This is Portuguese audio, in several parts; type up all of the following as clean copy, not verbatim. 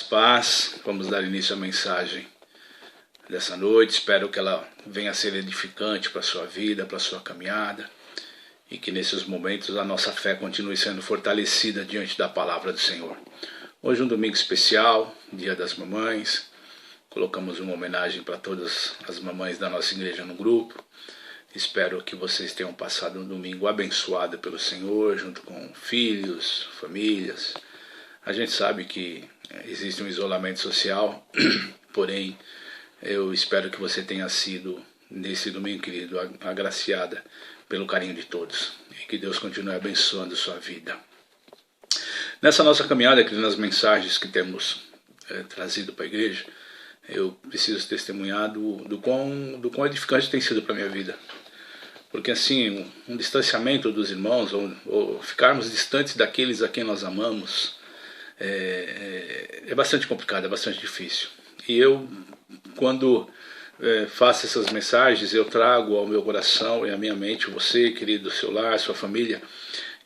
Paz, vamos dar início à mensagem dessa noite. Espero que ela venha a ser edificante para a sua vida, para a sua caminhada, e que nesses momentos a nossa fé continue sendo fortalecida diante da palavra do Senhor. Hoje é um domingo especial, Dia das Mamães. Colocamos uma homenagem para todas as mamães da nossa igreja no grupo. Espero que vocês tenham passado um domingo abençoado pelo Senhor, junto com filhos, famílias. A gente sabe que existe um isolamento social, porém eu espero que você tenha sido, nesse domingo, querido, agraciada pelo carinho de todos, e que Deus continue abençoando a sua vida. Nessa nossa caminhada, querido, nas mensagens que temos trazido para a igreja, eu preciso testemunhar do quão edificante tem sido para a minha vida. Porque assim, um distanciamento dos irmãos, ou ficarmos distantes daqueles a quem nós amamos, é bastante complicado, é bastante difícil. E eu, quando faço essas mensagens, eu trago ao meu coração e à minha mente você, querido, seu lar, sua família,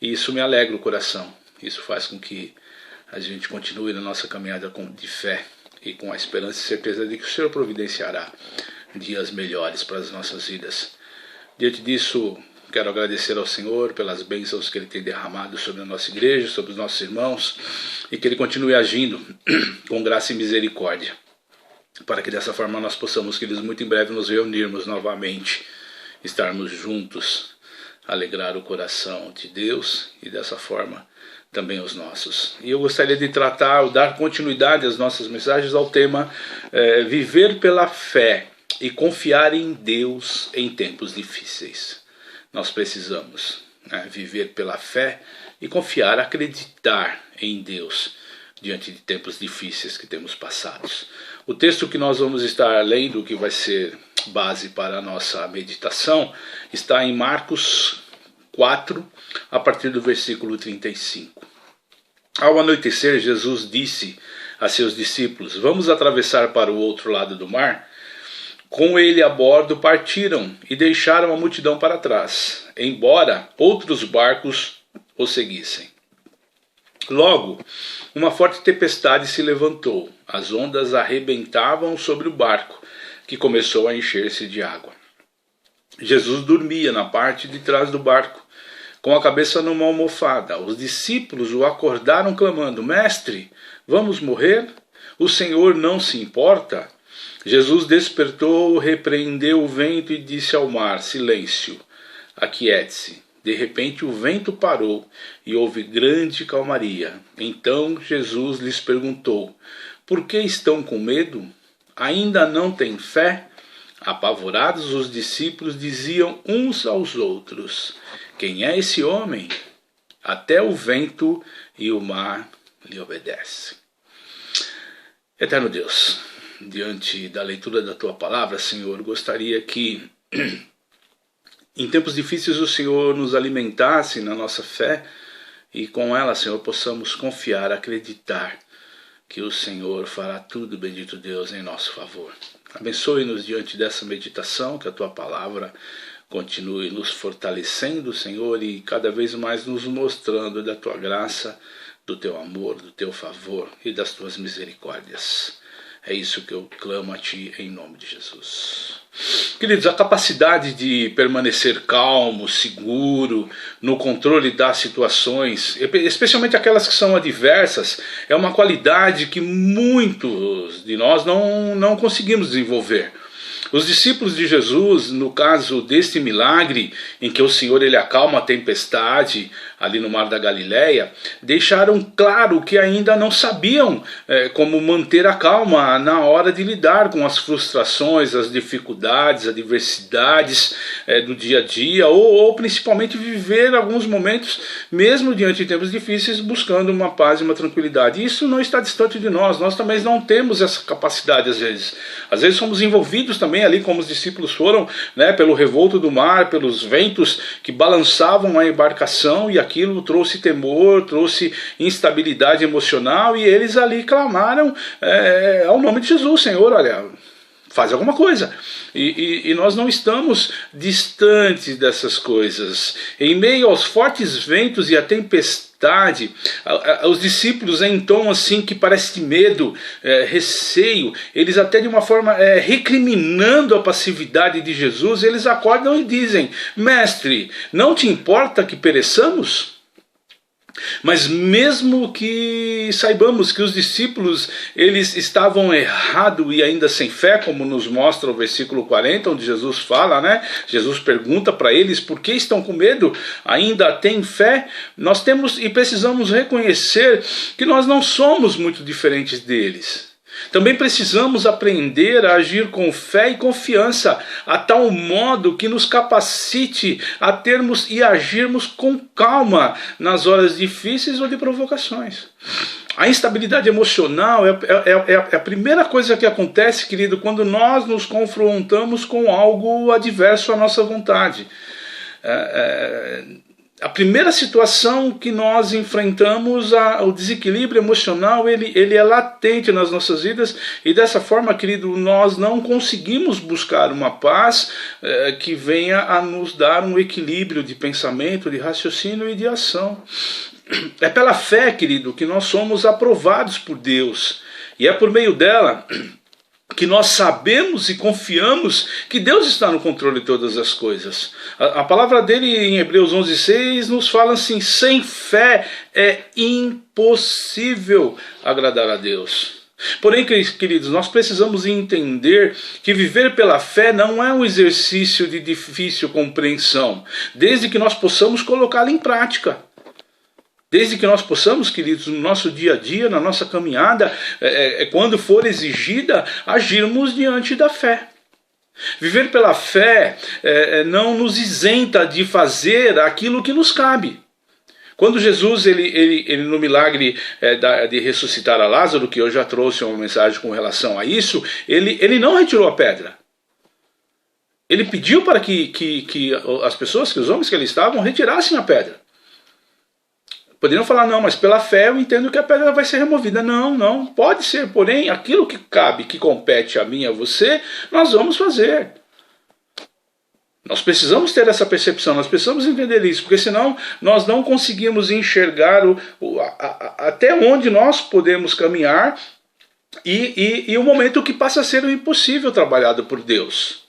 e isso me alegra o coração. Isso faz com que a gente continue na nossa caminhada de fé e com a esperança e certeza de que o Senhor providenciará dias melhores para as nossas vidas. Diante disso, quero agradecer ao Senhor pelas bênçãos que Ele tem derramado sobre a nossa igreja, sobre os nossos irmãos, e que Ele continue agindo com graça e misericórdia, para que dessa forma nós possamos, queridos, muito em breve nos reunirmos novamente, estarmos juntos, alegrar o coração de Deus e dessa forma também os nossos. E eu gostaria de dar continuidade às nossas mensagens ao tema viver pela fé e confiar em Deus em tempos difíceis. Nós precisamos viver pela fé e confiar, acreditar em Deus diante de tempos difíceis que temos passados. O texto que nós vamos estar lendo, que vai ser base para a nossa meditação, está em Marcos 4, a partir do versículo 35. Ao anoitecer, Jesus disse a seus discípulos: "Vamos atravessar para o outro lado do mar?" Com ele a bordo partiram e deixaram a multidão para trás, embora outros barcos o seguissem. Logo, uma forte tempestade se levantou. As ondas arrebentavam sobre o barco, que começou a encher-se de água. Jesus dormia na parte de trás do barco, com a cabeça numa almofada. Os discípulos o acordaram clamando: "Mestre, vamos morrer? O Senhor não se importa?" Jesus despertou, repreendeu o vento e disse ao mar: "Silêncio, aquiete-se." De repente o vento parou e houve grande calmaria. Então Jesus lhes perguntou: "Por que estão com medo? Ainda não têm fé?" Apavorados, os discípulos diziam uns aos outros: "Quem é esse homem? Até o vento e o mar lhe obedecem." Eterno Deus, diante da leitura da Tua palavra, Senhor, gostaria que em tempos difíceis o Senhor nos alimentasse na nossa fé e com ela, Senhor, possamos confiar, acreditar que o Senhor fará tudo, bendito Deus, em nosso favor. Abençoe-nos diante dessa meditação, que a Tua palavra continue nos fortalecendo, Senhor, e cada vez mais nos mostrando da Tua graça, do Teu amor, do Teu favor e das Tuas misericórdias. É isso que eu clamo a Ti em nome de Jesus. Queridos, a capacidade de permanecer calmo, seguro, no controle das situações, especialmente aquelas que são adversas, é uma qualidade que muitos de nós não conseguimos desenvolver. Os discípulos de Jesus, no caso deste milagre, em que o Senhor ele acalma a tempestade ali no Mar da Galileia, deixaram claro que ainda não sabiam como manter a calma na hora de lidar com as frustrações, as dificuldades, adversidades do dia a dia, ou principalmente viver alguns momentos, mesmo diante de tempos difíceis, buscando uma paz e uma tranquilidade. Isso não está distante de nós também não temos essa capacidade às vezes. Às vezes somos envolvidos também ali, como os discípulos foram, pelo revolto do mar, pelos ventos que balançavam a embarcação, e aquilo trouxe temor, trouxe instabilidade emocional, e eles ali clamaram ao nome de Jesus: "Senhor, olha, faz alguma coisa. E nós não estamos distantes dessas coisas. Em meio aos fortes ventos e à tempestade, os discípulos, em tom assim que parece de medo, receio, eles até de uma forma recriminando a passividade de Jesus, eles acordam e dizem: mestre, não te importa que pereçamos? Mas mesmo que saibamos que os discípulos eles estavam errados e ainda sem fé, como nos mostra o versículo 40, onde Jesus fala, né? Jesus pergunta para eles por que estão com medo, ainda têm fé. Nós temos e precisamos reconhecer que nós não somos muito diferentes deles. Também precisamos aprender a agir com fé e confiança, a tal modo que nos capacite a termos e agirmos com calma nas horas difíceis ou de provocações. A instabilidade emocional é a primeira coisa que acontece, querido, quando nós nos confrontamos com algo adverso à nossa vontade. A primeira situação que nós enfrentamos, o desequilíbrio emocional, ele é latente nas nossas vidas, e dessa forma, querido, nós não conseguimos buscar uma paz que venha a nos dar um equilíbrio de pensamento, de raciocínio e de ação. É pela fé, querido, que nós somos aprovados por Deus, e é por meio dela que nós sabemos e confiamos que Deus está no controle de todas as coisas. A palavra dele em Hebreus 11:6 nos fala assim: sem fé é impossível agradar a Deus. Porém, queridos, nós precisamos entender que viver pela fé não é um exercício de difícil compreensão, desde que nós possamos colocá-la em prática. Desde que nós possamos, queridos, no nosso dia a dia, na nossa caminhada, quando for exigida, agirmos diante da fé. Viver pela fé não nos isenta de fazer aquilo que nos cabe. Quando Jesus, ele no milagre de ressuscitar a Lázaro, que eu já trouxe uma mensagem com relação a isso, ele não retirou a pedra. Ele pediu para que as pessoas, que os homens que ali estavam, retirassem a pedra. Poderiam falar: não, mas pela fé eu entendo que a pedra vai ser removida. Não, pode ser, porém, aquilo que cabe, que compete a mim e a você, nós vamos fazer. Nós precisamos ter essa percepção, nós precisamos entender isso, porque senão nós não conseguimos enxergar até onde nós podemos caminhar e o momento que passa a ser o impossível trabalhado por Deus.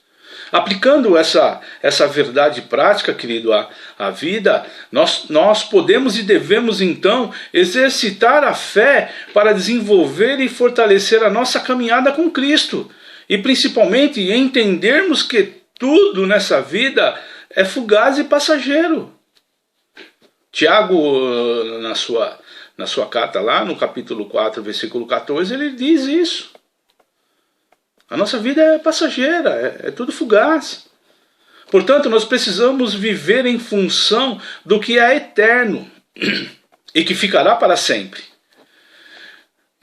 Aplicando essa verdade prática, querido, à vida, nós podemos e devemos então exercitar a fé para desenvolver e fortalecer a nossa caminhada com Cristo. E principalmente entendermos que tudo nessa vida é fugaz e passageiro. Tiago, na sua carta lá, no capítulo 4, versículo 14, ele diz isso. A nossa vida é passageira, é tudo fugaz. Portanto, nós precisamos viver em função do que é eterno e que ficará para sempre.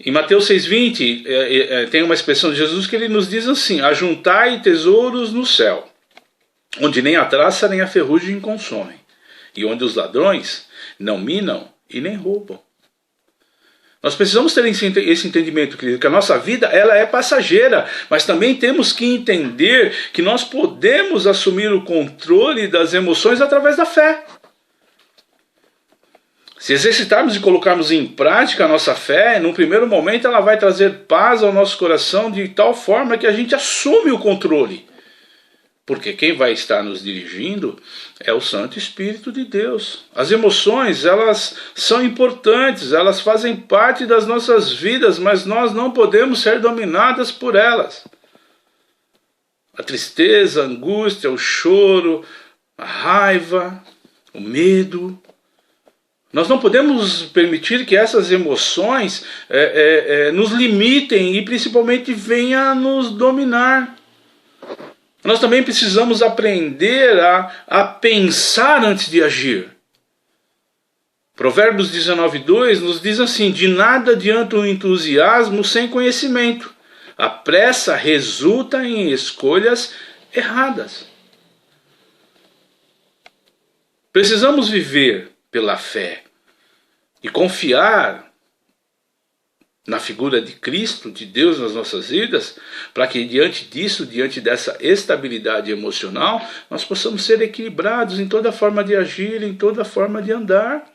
Em Mateus 6,20 tem uma expressão de Jesus que ele nos diz assim: ajuntai tesouros no céu, onde nem a traça nem a ferrugem consomem, e onde os ladrões não minam e nem roubam. Nós precisamos ter esse entendimento, querido, que a nossa vida ela é passageira, mas também temos que entender que nós podemos assumir o controle das emoções através da fé. Se exercitarmos e colocarmos em prática a nossa fé, num primeiro momento ela vai trazer paz ao nosso coração de tal forma que a gente assume o controle. Porque quem vai estar nos dirigindo é o Santo Espírito de Deus. As emoções, elas são importantes, elas fazem parte das nossas vidas, mas nós não podemos ser dominadas por elas. A tristeza, a angústia, o choro, a raiva, o medo. Nós não podemos permitir que essas emoções nos limitem e principalmente venham a nos dominar. Nós também precisamos aprender a pensar antes de agir. Provérbios 19:2 nos diz assim: de nada adianta o entusiasmo sem conhecimento. A pressa resulta em escolhas erradas. Precisamos viver pela fé e confiar na figura de Cristo, de Deus nas nossas vidas, para que diante disso, diante dessa estabilidade emocional, nós possamos ser equilibrados em toda forma de agir, em toda forma de andar.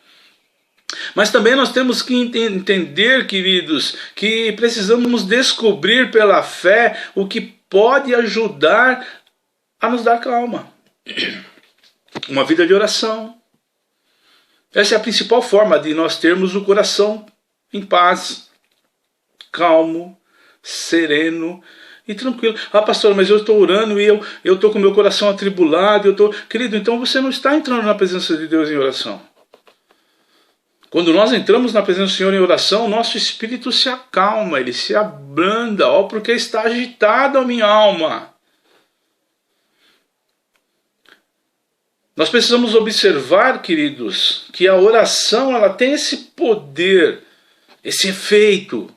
Mas também nós temos que entender, queridos, que precisamos descobrir pela fé o que pode ajudar a nos dar calma. Uma vida de oração. Essa é a principal forma de nós termos o coração em paz, calmo, sereno e tranquilo. Ah, pastor, mas eu estou orando e eu estou com o meu coração atribulado. Querido, então você não está entrando na presença de Deus em oração. Quando nós entramos na presença do Senhor em oração, nosso espírito se acalma, ele se abranda, porque está agitada a minha alma. Nós precisamos observar, queridos, que a oração ela tem esse poder, esse efeito.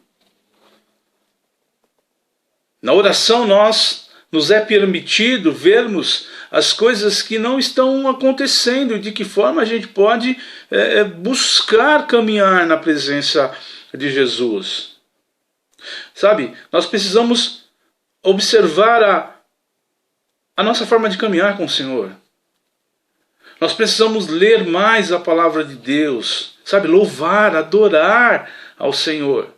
Na oração nos é permitido vermos as coisas que não estão acontecendo, de que forma a gente pode buscar caminhar na presença de Jesus. Sabe, nós precisamos observar a nossa forma de caminhar com o Senhor. Nós precisamos ler mais a palavra de Deus, sabe, louvar, adorar ao Senhor.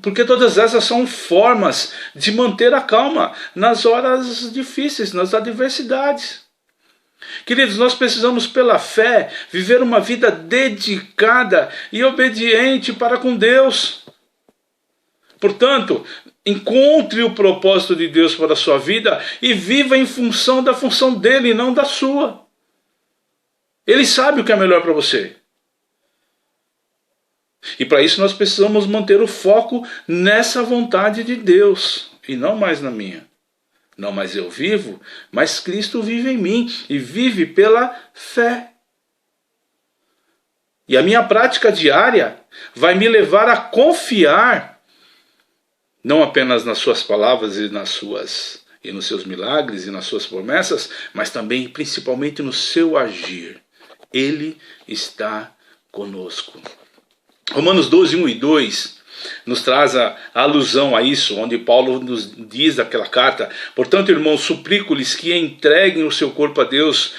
Porque todas essas são formas de manter a calma nas horas difíceis, nas adversidades. Queridos, nós precisamos pela fé viver uma vida dedicada e obediente para com Deus. Portanto, encontre o propósito de Deus para a sua vida e viva em função da função dele e não da sua. Ele sabe o que é melhor para você. E para isso nós precisamos manter o foco nessa vontade de Deus e não mais na minha. Não mais eu vivo, mas Cristo vive em mim e vive pela fé. E a minha prática diária vai me levar a confiar não apenas nas suas palavras e nos seus milagres e nas suas promessas, mas também principalmente no seu agir. Ele está conosco. Romanos 12, 1 e 2 nos traz a alusão a isso, onde Paulo nos diz daquela carta: portanto, irmãos, suplico-lhes que entreguem o seu corpo a Deus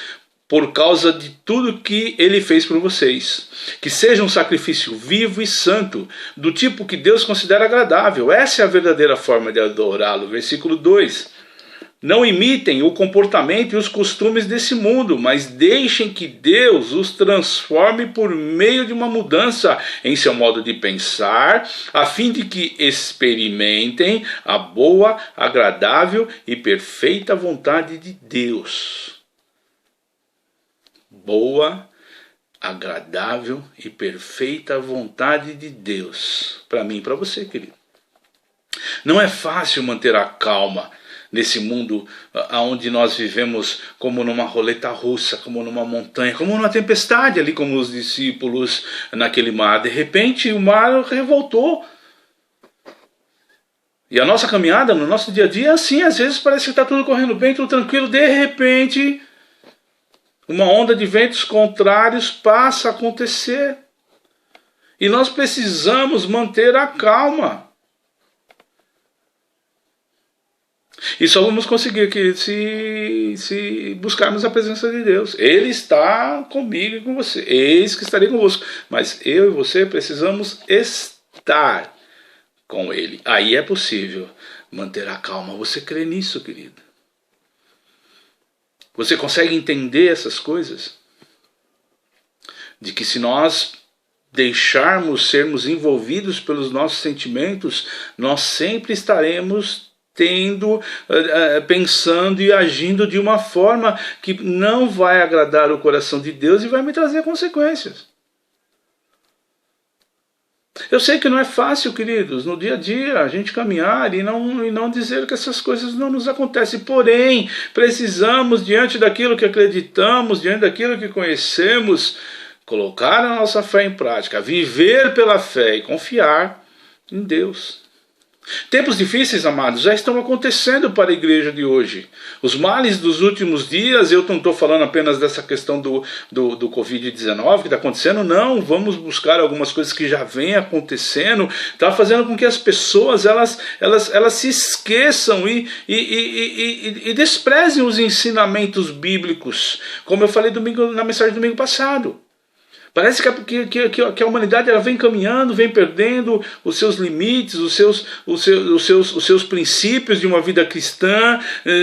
por causa de tudo que ele fez por vocês, que seja um sacrifício vivo e santo, do tipo que Deus considera agradável. Essa é a verdadeira forma de adorá-lo. Versículo 2. Não imitem o comportamento e os costumes desse mundo, mas deixem que Deus os transforme por meio de uma mudança em seu modo de pensar, a fim de que experimentem a boa, agradável e perfeita vontade de Deus. Boa, agradável e perfeita vontade de Deus. Para mim e para você, querido. Não é fácil manter a calma nesse mundo onde nós vivemos como numa roleta russa, como numa montanha, como numa tempestade ali, como os discípulos naquele mar. De repente o mar revoltou. E a nossa caminhada no nosso dia a dia é assim, às vezes parece que está tudo correndo bem, tudo tranquilo, de repente uma onda de ventos contrários passa a acontecer. E nós precisamos manter a calma. E só vamos conseguir que se buscarmos a presença de Deus. Ele está comigo e com você. Eis que estarei convosco. Mas eu e você precisamos estar com Ele. Aí é possível manter a calma. Você crê nisso, querido? Você consegue entender essas coisas? De que se nós deixarmos sermos envolvidos pelos nossos sentimentos, nós sempre estaremos pensando e agindo de uma forma que não vai agradar o coração de Deus e vai me trazer consequências. Eu sei que não é fácil, queridos, no dia a dia a gente caminhar e não dizer que essas coisas não nos acontecem. Porém, precisamos, diante daquilo que acreditamos, diante daquilo que conhecemos, colocar a nossa fé em prática, viver pela fé e confiar em Deus. Tempos difíceis, amados, já estão acontecendo para a igreja de hoje. Os males dos últimos dias, eu não estou falando apenas dessa questão do Covid-19 que está acontecendo, não. Vamos buscar algumas coisas que já vêm acontecendo, está fazendo com que as pessoas elas se esqueçam e desprezem os ensinamentos bíblicos, como eu falei na mensagem do domingo passado. Parece que a humanidade ela vem caminhando, vem perdendo os seus limites, os seus princípios de uma vida cristã,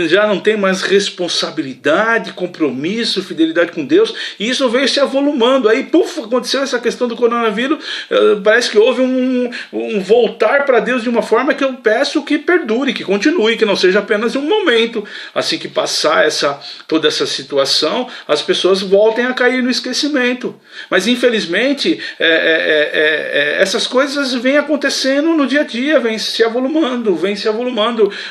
já não tem mais responsabilidade, compromisso, fidelidade com Deus, e isso veio se avolumando. Aí, aconteceu essa questão do coronavírus, parece que houve um voltar para Deus de uma forma que eu peço que perdure, que continue, que não seja apenas um momento. Assim que passar toda essa situação, as pessoas voltem a cair no esquecimento. Mas infelizmente essas coisas vêm acontecendo no dia a dia, vêm se avolumando.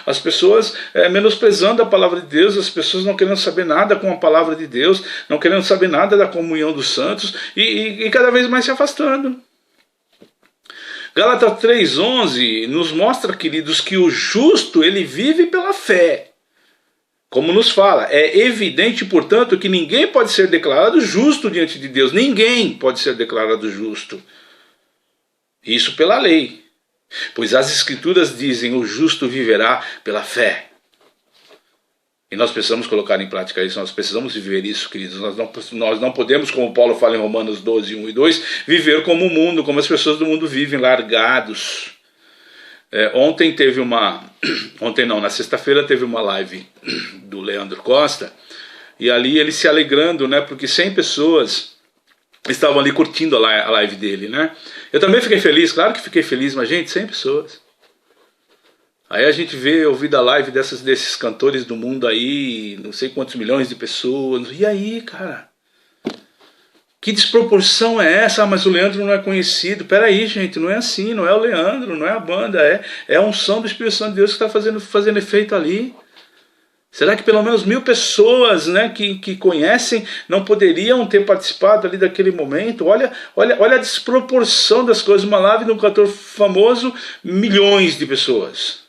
As pessoas menosprezando a palavra de Deus, as pessoas não querendo saber nada com a palavra de Deus, não querendo saber nada da comunhão dos santos e cada vez mais se afastando. Gálatas 3:11 nos mostra, queridos, que o justo ele vive pela fé. Como nos fala, é evidente, portanto, que ninguém pode ser declarado justo diante de Deus. Ninguém pode ser declarado justo. Isso pela lei. Pois as Escrituras dizem, o justo viverá pela fé. E nós precisamos colocar em prática isso, nós precisamos viver isso, queridos. Nós não podemos, como Paulo fala em Romanos 12, 1 e 2, viver como o mundo, como as pessoas do mundo vivem, largados. Na sexta-feira teve uma live do Leandro Costa, e ali ele se alegrando, né, porque 100 pessoas estavam ali curtindo a live dele, né. Eu também fiquei feliz, claro que fiquei feliz, mas gente, 100 pessoas. Aí a gente ouvir a live desses cantores do mundo aí, não sei quantos milhões de pessoas, e aí, cara? Que desproporção é essa? Mas o Leandro não é conhecido. Peraí, gente, não é assim, não é o Leandro, não é a banda, é a unção do Espírito Santo de Deus que está fazendo efeito ali. Será que pelo menos 1000 pessoas, né, que conhecem não poderiam ter participado ali daquele momento? Olha a desproporção das coisas. Uma live de um cantor famoso, milhões de pessoas.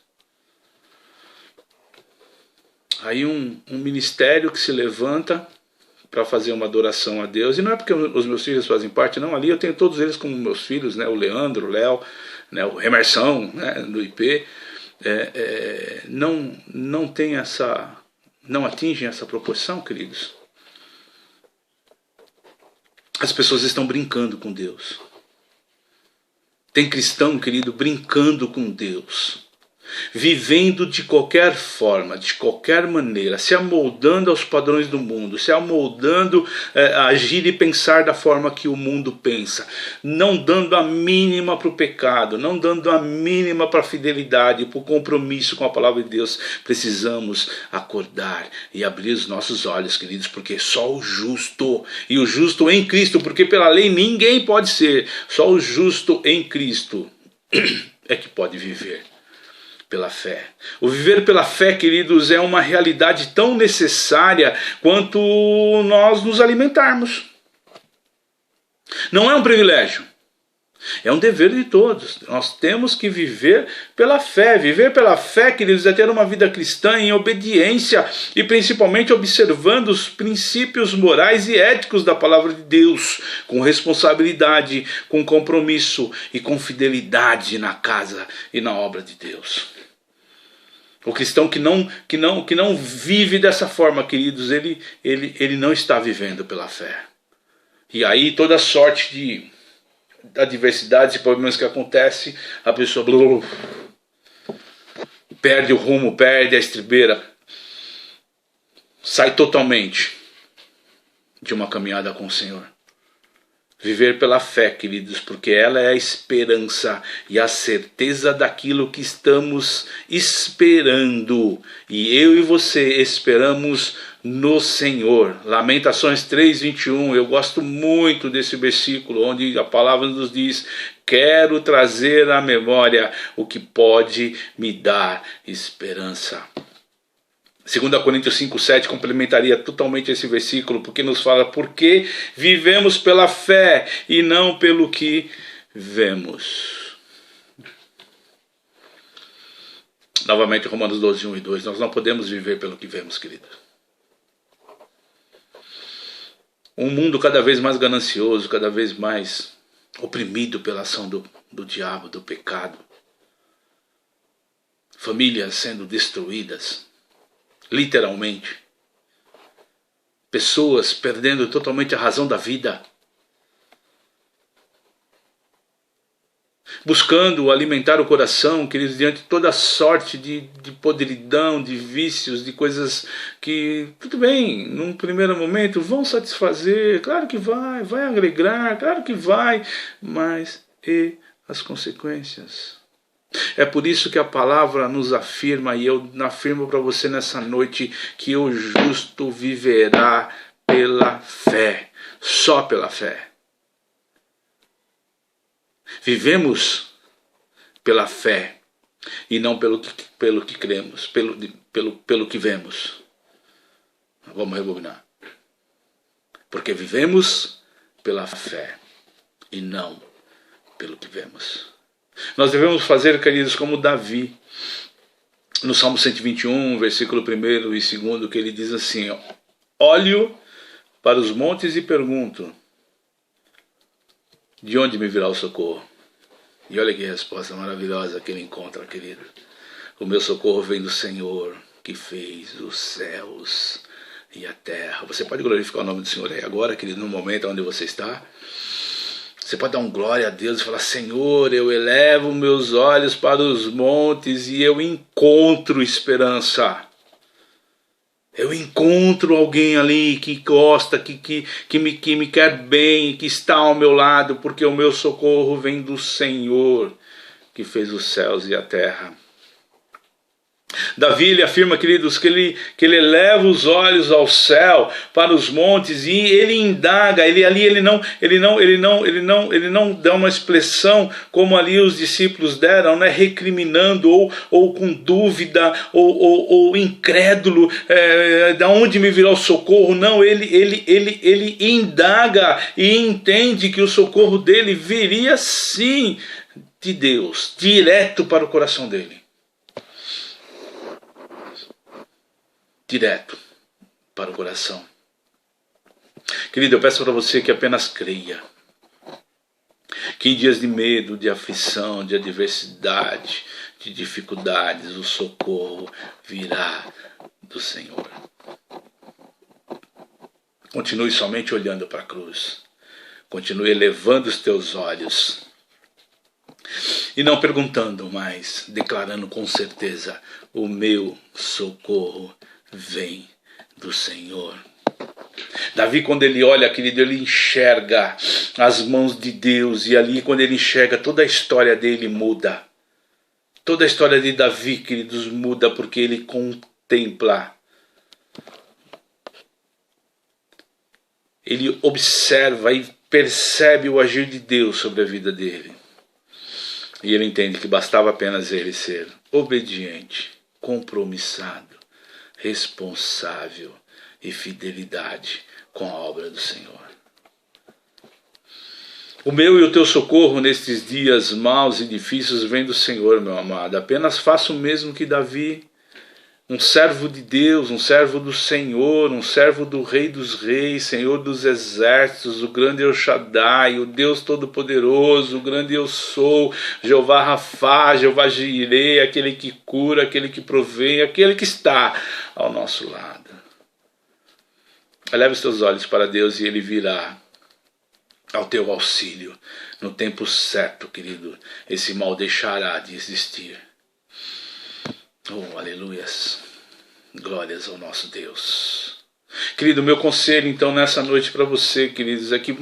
Aí um ministério que se levanta para fazer uma adoração a Deus, e não é porque os meus filhos fazem parte, não, ali eu tenho todos eles como meus filhos, né, o Leandro, o Léo, né, o Emerson, né, do IP, não atingem essa proporção, queridos. As pessoas estão brincando com Deus. Tem cristão, querido, brincando com Deus, vivendo de qualquer forma, de qualquer maneira, se amoldando aos padrões do mundo, se amoldando a agir e pensar da forma que o mundo pensa, não dando a mínima para o pecado, não dando a mínima para a fidelidade, para o compromisso com a palavra de Deus. Precisamos acordar e abrir os nossos olhos, queridos, porque só o justo, e o justo em Cristo, porque pela lei ninguém pode ser, só o justo em Cristo é que pode viver pela fé. O viver pela fé, queridos, é uma realidade tão necessária quanto nós nos alimentarmos. Não é um privilégio, é um dever de todos. Nós temos que viver pela fé. Viver pela fé, queridos, é ter uma vida cristã em obediência e principalmente observando os princípios morais e éticos da palavra de Deus, com responsabilidade, com compromisso e com fidelidade na casa e na obra de Deus. O cristão que não vive dessa forma, queridos, ele não está vivendo pela fé. E aí toda sorte de adversidades e problemas que acontecem, a pessoa perde o rumo, perde a estribeira, sai totalmente de uma caminhada com o Senhor. Viver pela fé, queridos, porque ela é a esperança e a certeza daquilo que estamos esperando. E eu e você esperamos no Senhor. Lamentações 3:21, eu gosto muito desse versículo, onde a palavra nos diz: quero trazer à memória o que pode me dar esperança. 2 Coríntios 5:7 complementaria totalmente esse versículo, porque nos fala: porque vivemos pela fé e não pelo que vemos. Novamente, Romanos 12, 1 e 2. Nós não podemos viver pelo que vemos, querido. Um mundo cada vez mais ganancioso, cada vez mais oprimido pela ação do diabo, do pecado. Famílias sendo destruídas, literalmente. Pessoas perdendo totalmente a razão da vida. Buscando alimentar o coração, queridos, diante de toda sorte de podridão, de vícios, de coisas que, tudo bem, num primeiro momento vão satisfazer, claro que vai agregar, claro que vai, mas e as consequências? É por isso que a palavra nos afirma, e eu afirmo para você nessa noite, que o justo viverá pela fé, só pela fé. Vivemos pela fé e não pelo que cremos, pelo que vemos. Vamos rebobinar. Porque vivemos pela fé e não pelo que vemos. Nós devemos fazer, queridos, como Davi, no Salmo 121, versículo 1 e 2, que ele diz assim: olho para os montes e pergunto, de onde me virá o socorro? E olha que resposta maravilhosa que ele encontra, querido. O meu socorro vem do Senhor, que fez os céus e a terra. Você pode glorificar o nome do Senhor aí agora, querido, no momento onde você está. Você pode dar um glória a Deus e falar: Senhor, eu elevo meus olhos para os montes e eu encontro esperança. Eu encontro alguém ali que gosta, que me quer bem, que está ao meu lado, porque o meu socorro vem do Senhor, que fez os céus e a terra. Davi, ele afirma, queridos, que ele eleva os olhos ao céu, para os montes, e ele indaga. Ele não dá uma expressão como ali os discípulos deram, né, recriminando ou com dúvida ou incrédulo, da onde me virá o socorro? Não, ele indaga e entende que o socorro dele viria sim de Deus, direto para o coração dele. Direto para o coração. Querido, eu peço para você que apenas creia que em dias de medo, de aflição, de adversidade, de dificuldades, o socorro virá do Senhor. Continue somente olhando para a cruz. Continue elevando os teus olhos. E não perguntando, mas declarando com certeza: o meu socorro vem do Senhor. Davi, quando ele olha, querido, ele enxerga as mãos de Deus, e ali, quando ele enxerga, toda a história dele muda. Toda a história de Davi, queridos, muda, porque ele contempla, ele observa e percebe o agir de Deus sobre a vida dele. E ele entende que bastava apenas ele ser obediente, compromissado, responsável e fidelidade com a obra do Senhor. O meu e o teu socorro nestes dias maus e difíceis vem do Senhor, meu amado. Apenas faça o mesmo que Davi, um servo de Deus, um servo do Senhor, um servo do Rei dos Reis, Senhor dos Exércitos, o grande El Shaddai, o Deus Todo-Poderoso, o grande Eu Sou, Jeová Rafá, Jeová Jireh, aquele que cura, aquele que provê, aquele que está ao nosso lado. Eleva os teus olhos para Deus e Ele virá ao teu auxílio. No tempo certo, querido, esse mal deixará de existir. Oh, aleluias, glórias ao nosso Deus. Querido, meu conselho então nessa noite para você, queridos, é que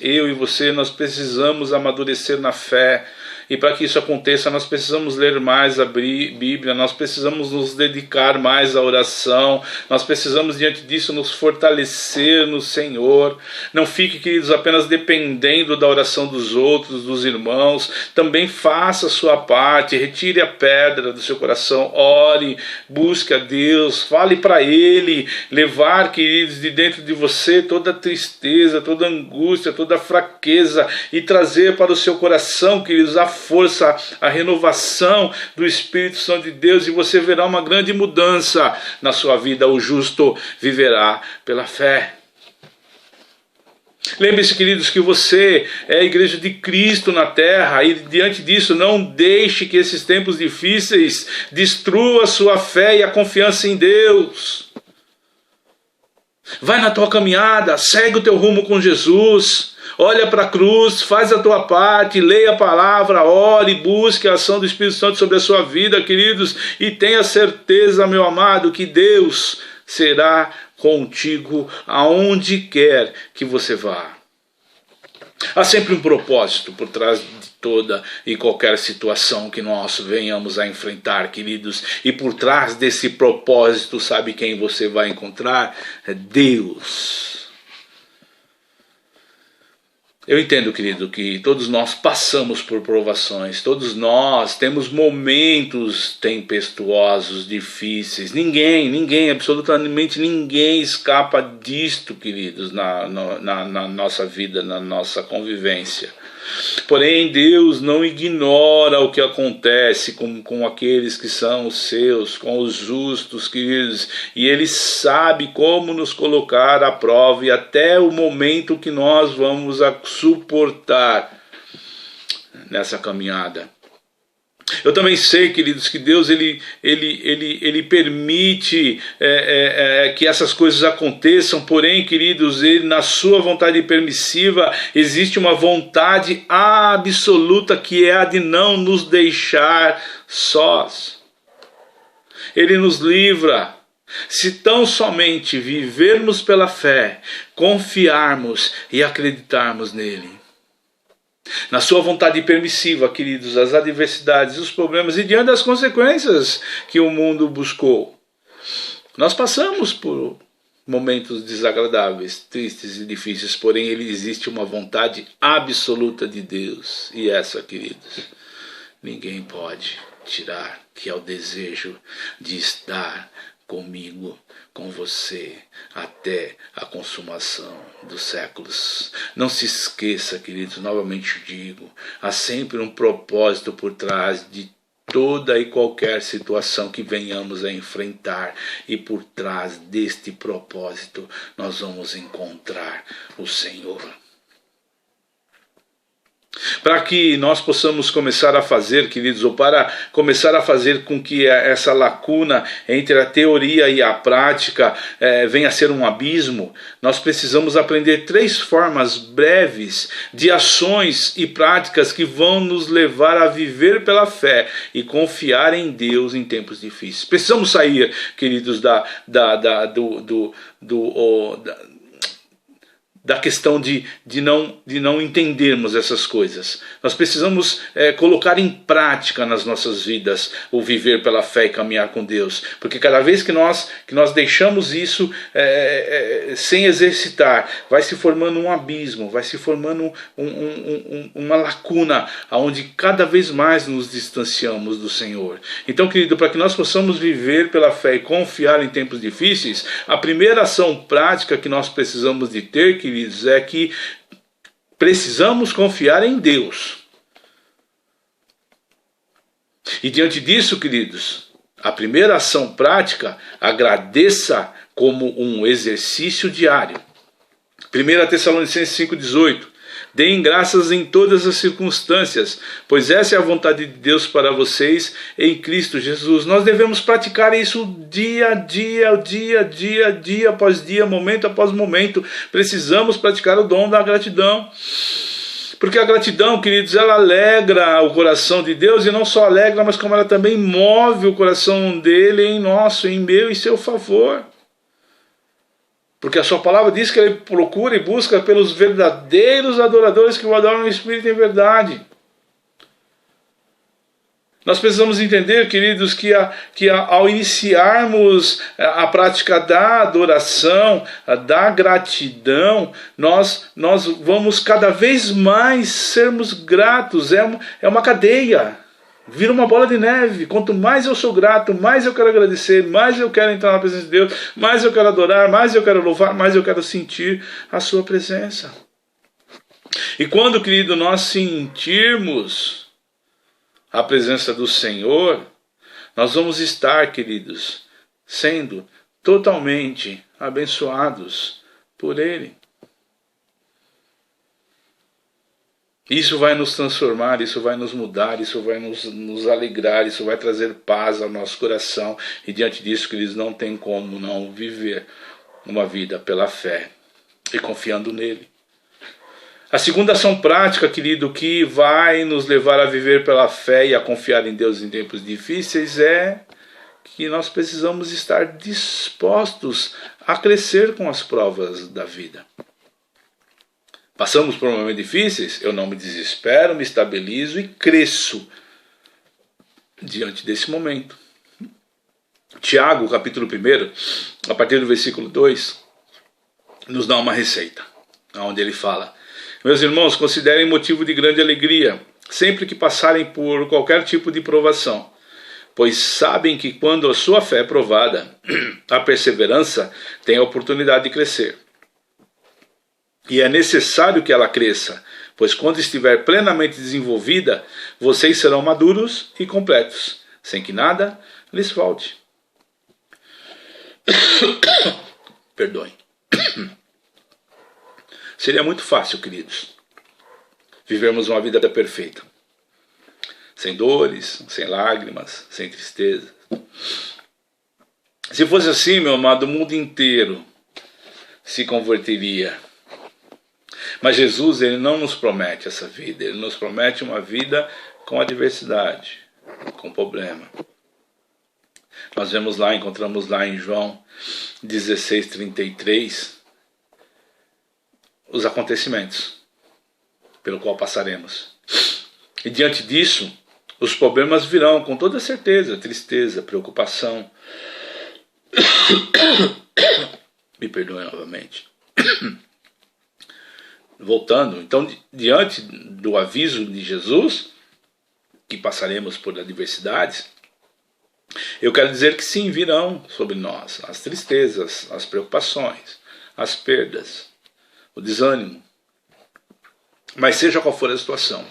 eu e você, nós precisamos amadurecer na fé. E para que isso aconteça, nós precisamos ler mais a Bíblia, nós precisamos nos dedicar mais à oração, nós precisamos, diante disso, nos fortalecer no Senhor. Não fique, queridos, apenas dependendo da oração dos outros, dos irmãos. Também faça a sua parte, retire a pedra do seu coração, ore, busque a Deus, fale para Ele, levar, queridos, de dentro de você toda a tristeza, toda a angústia, toda a fraqueza, e trazer para o seu coração, queridos, a força, a renovação do Espírito Santo de Deus, e você verá uma grande mudança na sua vida. O justo viverá pela fé. Lembre-se, queridos, que você é a igreja de Cristo na terra, e diante disso não deixe que esses tempos difíceis destruam a sua fé e a confiança em Deus. Vai na tua caminhada, segue o teu rumo com Jesus, olha para a cruz, faz a tua parte, leia a palavra, ore, busque a ação do Espírito Santo sobre a sua vida, queridos, e tenha certeza, meu amado, que Deus será contigo aonde quer que você vá. Há sempre um propósito por trás de toda e qualquer situação que nós venhamos a enfrentar, queridos. E por trás desse propósito, sabe quem você vai encontrar? É Deus. Eu entendo, querido, que todos nós passamos por provações, todos nós temos momentos tempestuosos, difíceis. Ninguém, absolutamente ninguém escapa disto, queridos, na nossa vida, na nossa convivência. Porém, Deus não ignora o que acontece com aqueles que são os seus, com os justos, queridos, e Ele sabe como nos colocar à prova e até o momento que nós vamos suportar nessa caminhada. Eu também sei, queridos, que Deus ele permite que essas coisas aconteçam, porém, queridos, Ele, na sua vontade permissiva, existe uma vontade absoluta que é a de não nos deixar sós. Ele nos livra. Se tão somente vivermos pela fé, confiarmos e acreditarmos nele. Na sua vontade permissiva, queridos, as adversidades, os problemas e diante das consequências que o mundo buscou. Nós passamos por momentos desagradáveis, tristes e difíceis, porém existe uma vontade absoluta de Deus. E essa, queridos, ninguém pode tirar, que é o desejo de estar comigo, com você, até a consumação dos séculos. Não se esqueça, queridos, novamente digo, há sempre um propósito por trás de toda e qualquer situação que venhamos a enfrentar, e por trás deste propósito nós vamos encontrar o Senhor. Para que nós possamos começar a fazer, queridos, ou para começar a fazer com que essa lacuna entre a teoria e a prática venha a ser um abismo, nós precisamos aprender 3 formas breves de ações e práticas que vão nos levar a viver pela fé e confiar em Deus em tempos difíceis. Precisamos sair, queridos, da questão de não entendermos essas coisas. Nós precisamos colocar em prática nas nossas vidas o viver pela fé e caminhar com Deus, porque cada vez que nós deixamos isso sem exercitar, vai se formando um abismo, vai se formando uma lacuna, onde cada vez mais nos distanciamos do Senhor. Então, querido, para que nós possamos viver pela fé e confiar em tempos difíceis, a primeira ação prática que nós precisamos de ter, queridos, é que precisamos confiar em Deus. E diante disso, queridos, a primeira ação prática, agradeça como um exercício diário. 1 Tessalonicenses 5,18. Deem graças em todas as circunstâncias, pois essa é a vontade de Deus para vocês em Cristo Jesus. Nós devemos praticar isso dia após dia, momento após momento. Precisamos praticar o dom da gratidão. Porque a gratidão, queridos, ela alegra o coração de Deus, e não só alegra, mas como ela também move o coração dele em nosso, em meu e seu favor. Porque a sua palavra diz que Ele procura e busca pelos verdadeiros adoradores que o adoram no Espírito e em verdade. Nós precisamos entender, queridos, que ao iniciarmos a prática da adoração, da gratidão, nós vamos cada vez mais sermos gratos. É uma cadeia. Vira uma bola de neve. Quanto mais eu sou grato, mais eu quero agradecer, mais eu quero entrar na presença de Deus, mais eu quero adorar, mais eu quero louvar, mais eu quero sentir a sua presença. E quando, querido, nós sentirmos a presença do Senhor, nós vamos estar, queridos, sendo totalmente abençoados por Ele. Isso vai nos transformar, isso vai nos mudar, isso vai nos alegrar, isso vai trazer paz ao nosso coração. E diante disso, queridos, não tem como não viver uma vida pela fé e confiando nele. A segunda ação prática, querido, que vai nos levar a viver pela fé e a confiar em Deus em tempos difíceis é que nós precisamos estar dispostos a crescer com as provas da vida. Passamos por momentos difíceis, eu não me desespero, me estabilizo e cresço diante desse momento. Tiago, capítulo 1, a partir do versículo 2, nos dá uma receita, onde ele fala: meus irmãos, considerem motivo de grande alegria, sempre que passarem por qualquer tipo de provação, pois sabem que quando a sua fé é provada, a perseverança tem a oportunidade de crescer. E é necessário que ela cresça, pois quando estiver plenamente desenvolvida, vocês serão maduros e completos, sem que nada lhes falte. Perdoem. Seria muito fácil, queridos, vivermos uma vida perfeita, sem dores, sem lágrimas, sem tristeza. Se fosse assim, meu amado, o mundo inteiro se converteria. Mas Jesus, ele não nos promete essa vida, ele nos promete uma vida com adversidade, com problema. Nós vemos lá, encontramos lá em João 16:33, os acontecimentos pelo qual passaremos. E diante disso, os problemas virão com toda certeza, tristeza, preocupação. Me perdoem novamente. Voltando, então, diante do aviso de Jesus, que passaremos por adversidades, eu quero dizer que sim, virão sobre nós as tristezas, as preocupações, as perdas, o desânimo. Mas seja qual for a situação,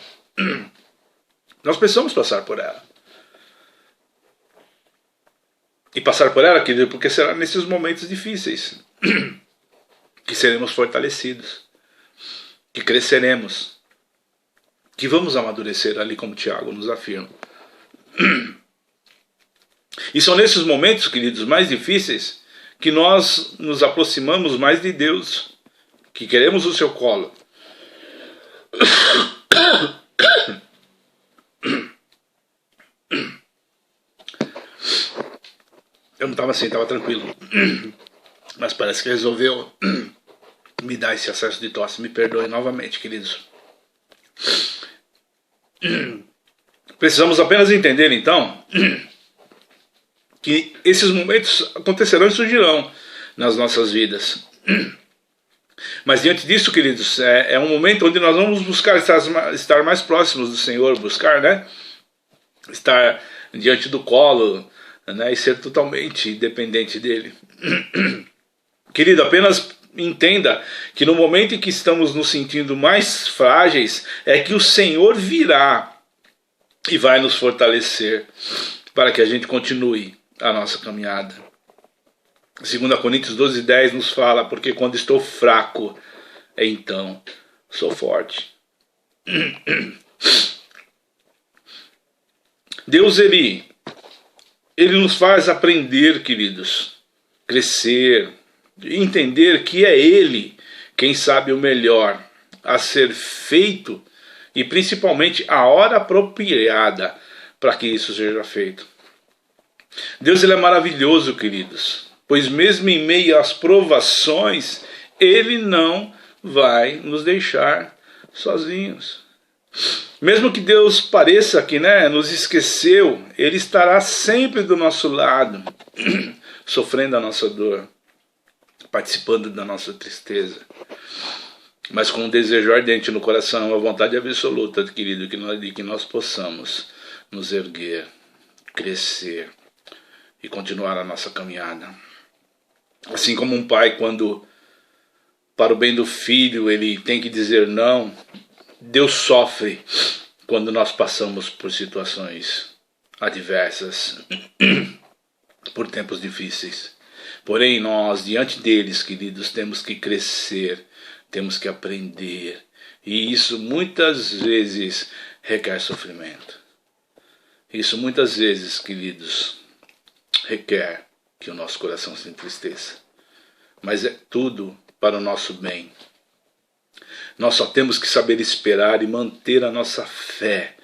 nós precisamos passar por ela. E passar por ela, querido, porque será nesses momentos difíceis que seremos fortalecidos, que cresceremos, que vamos amadurecer ali, como Tiago nos afirma. E são nesses momentos, queridos, mais difíceis, que nós nos aproximamos mais de Deus, que queremos o seu colo. Eu não estava assim, estava tranquilo. Mas parece que resolveu me dar esse acesso de tosse. Me perdoe novamente, queridos. Precisamos apenas entender, então, que esses momentos acontecerão e surgirão nas nossas vidas. Mas diante disso, queridos, é um momento onde nós vamos buscar estar mais próximos do Senhor, buscar, né, estar diante do colo, né, e ser totalmente dependente dele. Querido, apenas entenda que no momento em que estamos nos sentindo mais frágeis, é que o Senhor virá e vai nos fortalecer para que a gente continue a nossa caminhada. 2 Coríntios 12:10 nos fala: porque quando estou fraco, então sou forte. Deus, ele nos faz aprender, queridos, crescer, entender que é Ele quem sabe o melhor a ser feito e principalmente a hora apropriada para que isso seja feito. Deus, ele é maravilhoso, queridos, pois mesmo em meio às provações, Ele não vai nos deixar sozinhos. Mesmo que Deus pareça que, né, nos esqueceu, Ele estará sempre do nosso lado, sofrendo a nossa dor, participando da nossa tristeza, mas com um desejo ardente no coração, uma vontade absoluta, querido, de que nós possamos nos erguer, crescer e continuar a nossa caminhada. Assim como um pai, quando para o bem do filho ele tem que dizer não, Deus sofre quando nós passamos por situações adversas, por tempos difíceis. Porém, nós, diante deles, queridos, temos que crescer, temos que aprender. E isso muitas vezes requer sofrimento. Isso muitas vezes, queridos, requer que o nosso coração se entristeça. Mas é tudo para o nosso bem. Nós só temos que saber esperar e manter a nossa fé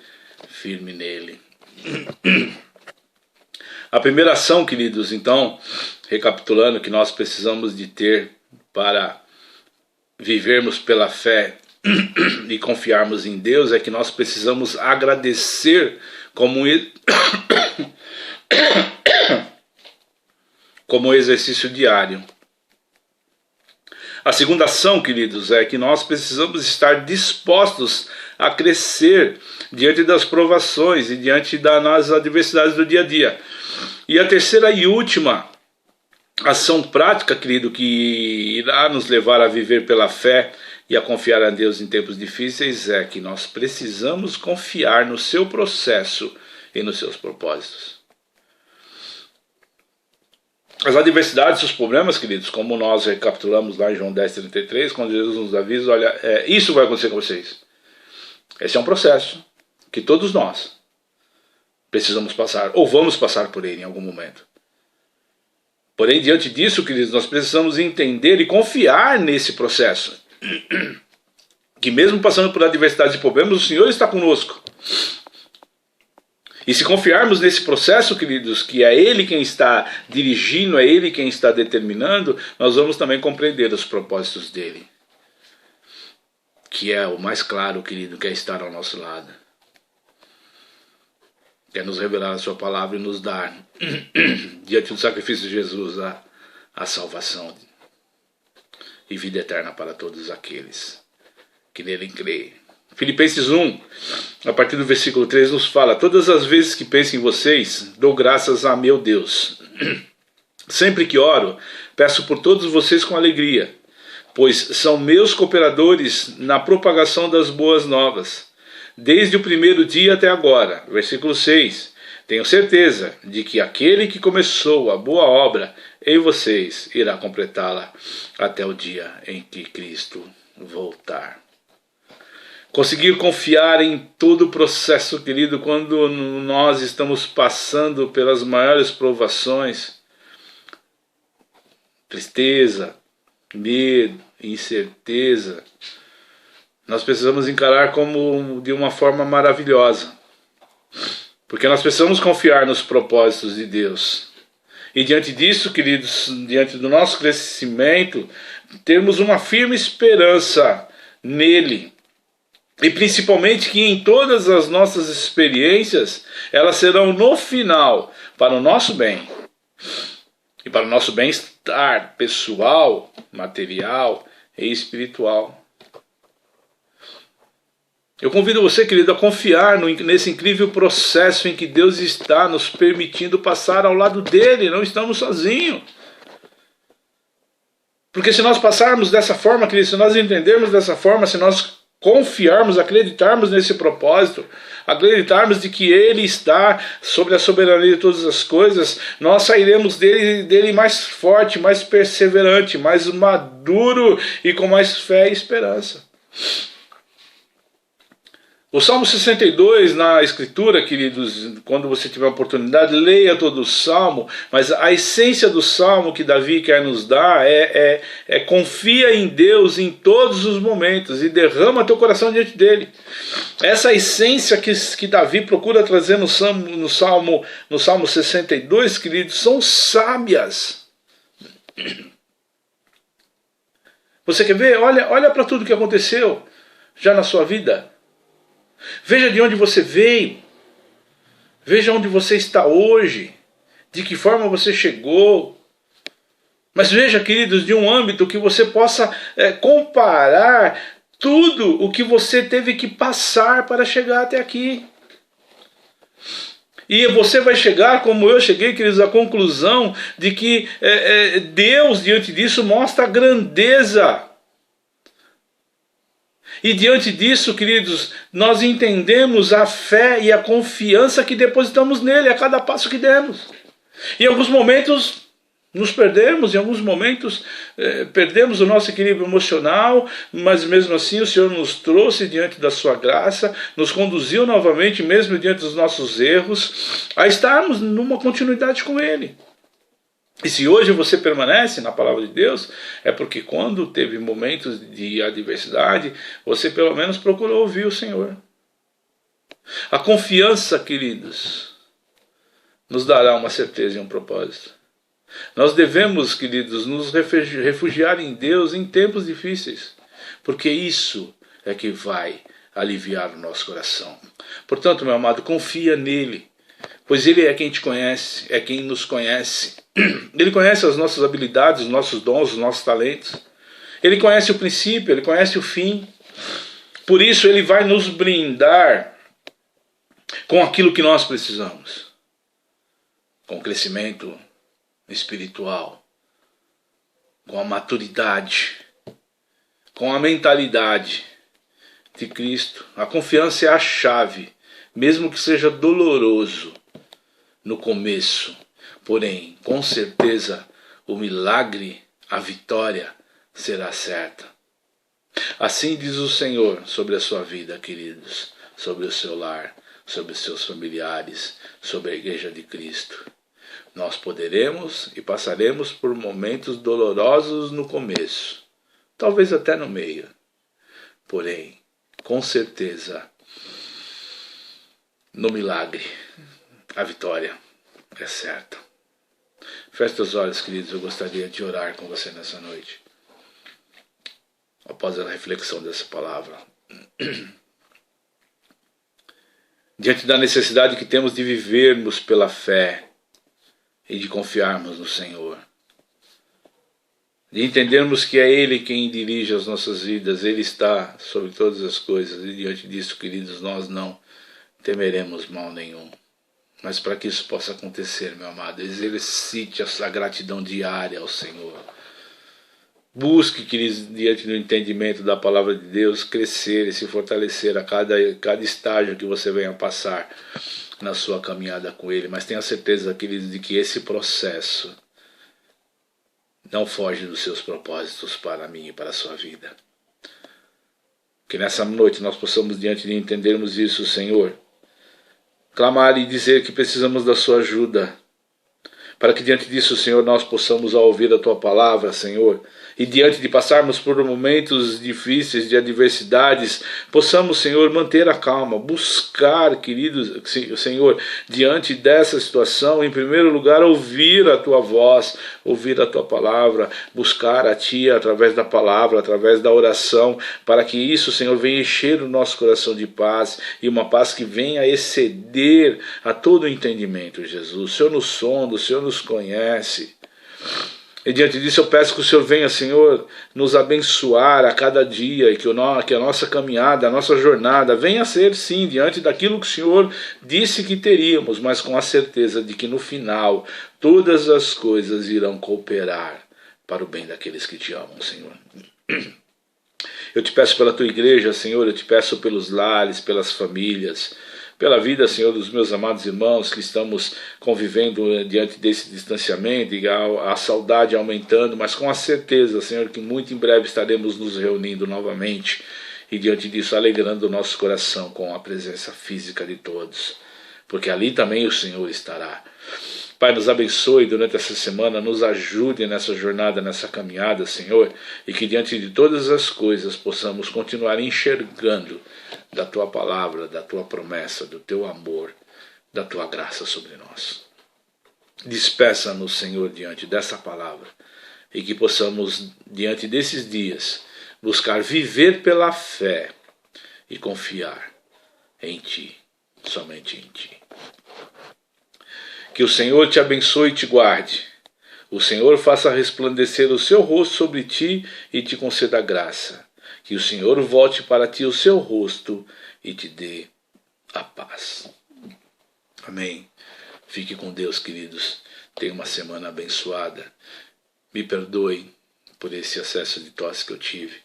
firme nele. A primeira ação, queridos, então, recapitulando, que nós precisamos de ter para vivermos pela fé e confiarmos em Deus, é que nós precisamos agradecer como um exercício diário. A segunda ação, queridos, é que nós precisamos estar dispostos a crescer diante das provações e diante das adversidades do dia a dia. E a terceira e última ação prática, querido, que irá nos levar a viver pela fé e a confiar a Deus em tempos difíceis, é que nós precisamos confiar no seu processo e nos seus propósitos. As adversidades e os problemas, queridos, como nós recapitulamos lá em João 10:33, quando Jesus nos avisa, olha, isso vai acontecer com vocês. Esse é um processo que todos nós precisamos passar, ou vamos passar por ele em algum momento. Porém, diante disso, queridos, nós precisamos entender e confiar nesse processo. Que mesmo passando por adversidades e problemas, o Senhor está conosco. E se confiarmos nesse processo, queridos, que é Ele quem está dirigindo, é Ele quem está determinando, nós vamos também compreender os propósitos dEle. Que é o mais claro, querido, que é estar ao nosso lado. Quer nos revelar a sua palavra e nos dar, diante do sacrifício de Jesus, a salvação e vida eterna para todos aqueles que nele creem. Filipenses 1, a partir do versículo 3, nos fala: todas as vezes que penso em vocês, dou graças a meu Deus. Sempre que oro, peço por todos vocês com alegria, pois são meus cooperadores na propagação das boas novas, desde o primeiro dia até agora. Versículo 6, tenho certeza de que aquele que começou a boa obra em vocês irá completá-la até o dia em que Cristo voltar. Conseguir confiar em todo o processo, querido, quando nós estamos passando pelas maiores provações, tristeza, medo, incerteza, nós precisamos encarar como de uma forma maravilhosa, porque nós precisamos confiar nos propósitos de Deus. E diante disso, queridos, diante do nosso crescimento, termos uma firme esperança nele. E principalmente que em todas as nossas experiências, elas serão no final para o nosso bem. E para o nosso bem-estar pessoal, material e espiritual. Eu convido você, querido, a confiar nesse incrível processo em que Deus está nos permitindo passar ao lado dele. Não estamos sozinhos. Porque se nós passarmos dessa forma, querido, se nós entendermos dessa forma, se nós confiarmos, acreditarmos nesse propósito, acreditarmos de que Ele está sobre a soberania de todas as coisas, nós sairemos dele mais forte, mais perseverante, mais maduro e com mais fé e esperança. O Salmo 62, na Escritura, queridos, quando você tiver a oportunidade, leia todo o Salmo, mas a essência do Salmo que Davi quer nos dar é confia em Deus em todos os momentos e derrama teu coração diante dele. Essa essência que Davi procura trazer no Salmo 62, queridos, são sábias. Você quer ver? Olha para tudo que aconteceu já na sua vida. Veja de onde você veio, veja onde você está hoje, de que forma você chegou. Mas veja, queridos, de um âmbito que você possa comparar tudo o que você teve que passar para chegar até aqui. E você vai chegar, como eu cheguei, queridos, à conclusão de que Deus, diante disso, mostra a grandeza E diante disso, queridos, nós entendemos a fé e a confiança que depositamos nele a cada passo que demos. Em alguns momentos nos perdemos, em alguns momentos perdemos o nosso equilíbrio emocional, mas mesmo assim o Senhor nos trouxe diante da sua graça, nos conduziu novamente, mesmo diante dos nossos erros, a estarmos numa continuidade com Ele. E se hoje você permanece na palavra de Deus, é porque quando teve momentos de adversidade, você pelo menos procurou ouvir o Senhor. A confiança, queridos, nos dará uma certeza e um propósito. Nós devemos, queridos, nos refugiar em Deus em tempos difíceis, porque isso é que vai aliviar o nosso coração. Portanto, meu amado, confia nele, pois Ele é quem te conhece, é quem nos conhece. Ele conhece as nossas habilidades, os nossos dons, os nossos talentos. Ele conhece o princípio, Ele conhece o fim. Por isso Ele vai nos brindar com aquilo que nós precisamos. Com o crescimento espiritual, com a maturidade, com a mentalidade de Cristo. A confiança é a chave, mesmo que seja doloroso no começo. Porém, com certeza, o milagre, a vitória será certa. Assim diz o Senhor sobre a sua vida, queridos, sobre o seu lar, sobre os seus familiares, sobre a Igreja de Cristo. Nós poderemos e passaremos por momentos dolorosos no começo, talvez até no meio. Porém, com certeza, no milagre, a vitória é certa. Feche teus olhos, queridos, eu gostaria de orar com você nessa noite. Após a reflexão dessa palavra. Diante da necessidade que temos de vivermos pela fé e de confiarmos no Senhor. De entendermos que é Ele quem dirige as nossas vidas, Ele está sobre todas as coisas. E diante disso, queridos, nós não temeremos mal nenhum. Mas para que isso possa acontecer, meu amado, exercite a gratidão diária ao Senhor. Busque, queridos, diante do entendimento da palavra de Deus, crescer e se fortalecer a cada estágio que você venha passar na sua caminhada com Ele. Mas tenha certeza, queridos, de que esse processo não foge dos seus propósitos para mim e para a sua vida. Que nessa noite nós possamos, diante de entendermos isso, Senhor, clamar e dizer que precisamos da sua ajuda, para que diante disso, Senhor, nós possamos, ao ouvir a tua palavra, Senhor, e diante de passarmos por momentos difíceis, de adversidades, possamos, Senhor, manter a calma, buscar, queridos Senhor, diante dessa situação, em primeiro lugar, ouvir a tua voz, ouvir a tua palavra, buscar a ti através da palavra, através da oração, para que isso, Senhor, venha encher o nosso coração de paz, e uma paz que venha exceder a todo o entendimento, Jesus. O Senhor nos sonda, o Senhor nos conhece. E diante disso eu peço que o Senhor venha, Senhor, nos abençoar a cada dia, e que a nossa caminhada, a nossa jornada venha a ser, sim, diante daquilo que o Senhor disse que teríamos, mas com a certeza de que no final todas as coisas irão cooperar para o bem daqueles que te amam, Senhor. Eu te peço pela tua igreja, Senhor, eu te peço pelos lares, pelas famílias, pela vida, Senhor, dos meus amados irmãos que estamos convivendo diante desse distanciamento e a saudade aumentando, mas com a certeza, Senhor, que muito em breve estaremos nos reunindo novamente e diante disso alegrando o nosso coração com a presença física de todos, porque ali também o Senhor estará. Pai, nos abençoe durante essa semana, nos ajude nessa jornada, nessa caminhada, Senhor, e que diante de todas as coisas possamos continuar enxergando da tua palavra, da tua promessa, do teu amor, da tua graça sobre nós. Despeça-nos, Senhor, diante dessa palavra, e que possamos, diante desses dias, buscar viver pela fé e confiar em ti, somente em ti. Que o Senhor te abençoe e te guarde. O Senhor faça resplandecer o seu rosto sobre ti e te conceda graça. Que o Senhor volte para ti o seu rosto e te dê a paz. Amém. Fique com Deus, queridos. Tenha uma semana abençoada. Me perdoem por esse acesso de tosse que eu tive.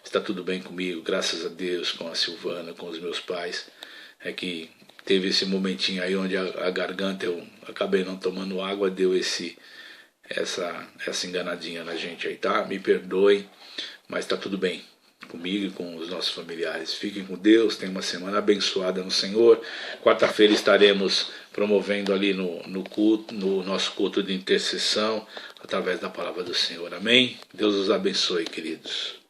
está tudo bem comigo, graças a Deus, com a Silvana, com os meus pais. É que teve esse momentinho aí onde a garganta, eu acabei não tomando água, deu essa enganadinha na gente aí, tá? Me perdoem, mas está tudo bem comigo e com os nossos familiares. Fiquem com Deus, tenham uma semana abençoada no Senhor. Quarta-feira estaremos promovendo ali no culto, no nosso culto de intercessão, através da palavra do Senhor. Amém? Deus os abençoe, queridos.